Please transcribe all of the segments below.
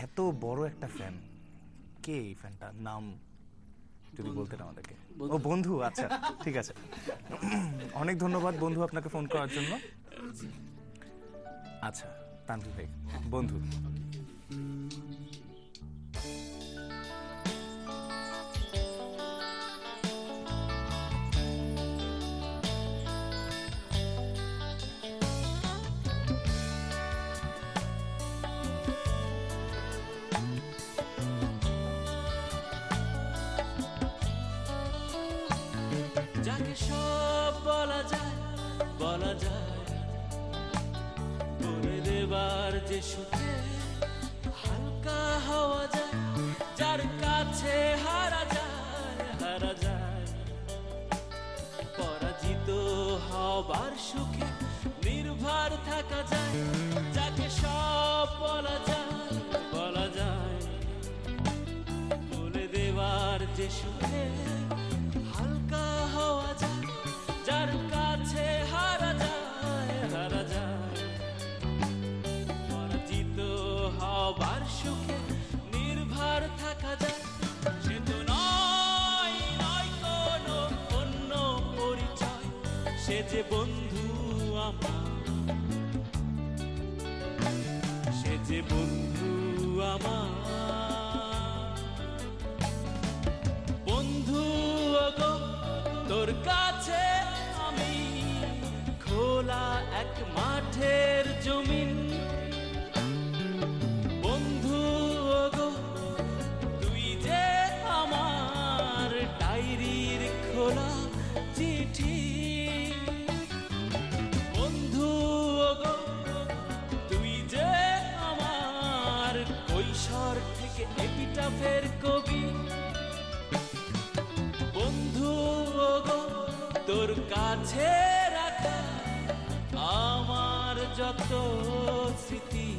এত বড় একটা ফ্যান, কে এই ফ্যানটা? নাম যদি বলতেন আমাদেরকে। ও বন্ধু, আচ্ছা ঠিক আছে। অনেক ধন্যবাদ বন্ধু আপনাকে ফোন করার জন্য। আচ্ছা তানভীর ভাই, বন্ধু যাকে সব বলা যায়, বলা যায়, করে দেবার যে সুখে হালকা হওয়া যায়, যার কাছে হারা যায়, হারা যায়, পরাজিত হবার সুখে নির্ভর থাকা যায়, যাকে সব বলা যায়, বলা যায়, বলে দেবার যে সুখে হালকা হওয়া যায়, যার কাছে হারা যায়, হারা যায়, পরাজিত হবার সুখে নির্ভর থাকা যায়, সে তো নয়, নয় কোনো অন্য পরিচয়, সে যে বন্ধু আমার, সে যে বন্ধু আমার। বন্ধু গো, তোর কাছে আমি খোলা এক মাঠের জমিন, বন্ধু গো তুই যে আমার ডায়েরির খোলা চিঠি, বন্ধু গো তুই যে আমার কৈশোর থেকে এপিটাফের কবি, বন্ধু গো তোর কাছে রাখা আমার যত স্মৃতি,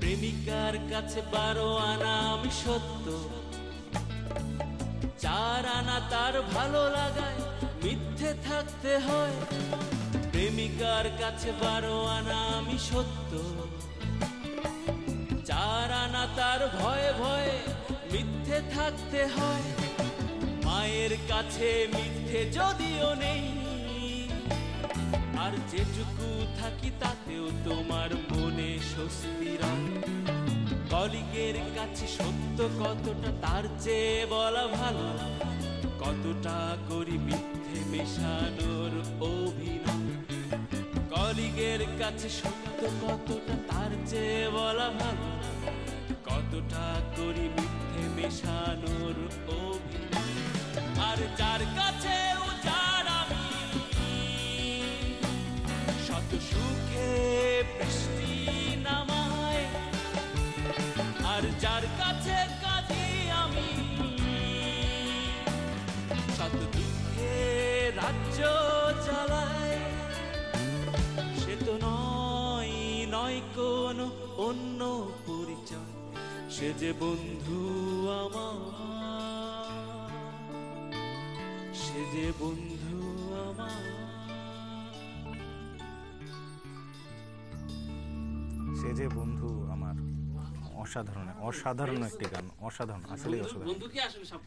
প্রেমিকার কাছে 12 আনা আমি সত্য, 4 আনা তার ভালো লাগায় মিথ্যে থাকতে হয়, প্রেমিকার কাছে 12 আনা আমি সত্য, 4 আনা তার ভয়ে ভয়ে মিথ্যে থাকতে হয়, মায়ের কাছে মিথ্যে যদিও নেই, আর যেটুকু থাকি তাতেও তোমার মনে স্বস্তি রয়, কলিগের কাছে সত্য কতটা তার চেয়ে বলা ভালো, কতটা করি মিথ্যে মেশানোর অভিনয়, কলিগের কাছে সত্য কতটা তার চেয়ে বলা ভালো, কতটা করি মিথ্যে মেশানোর অভিনয়, আর যার কাছে উজাড় আমি শত সুখে বৃষ্টি নামায়, আর যার কাছে কাঁদি আমি শত দুঃখে রাজ্য চালায়, সে তো নয়, নয় কোনো অন্য পরিচয়, সে যে বন্ধু আমার, সে যে বন্ধু আমার। সে যে বন্ধু আমার, অসাধারণ, অসাধারণ একটি গান, অসাধারণ, আসলেই অসাধারণ। বন্ধু কি আসলে সব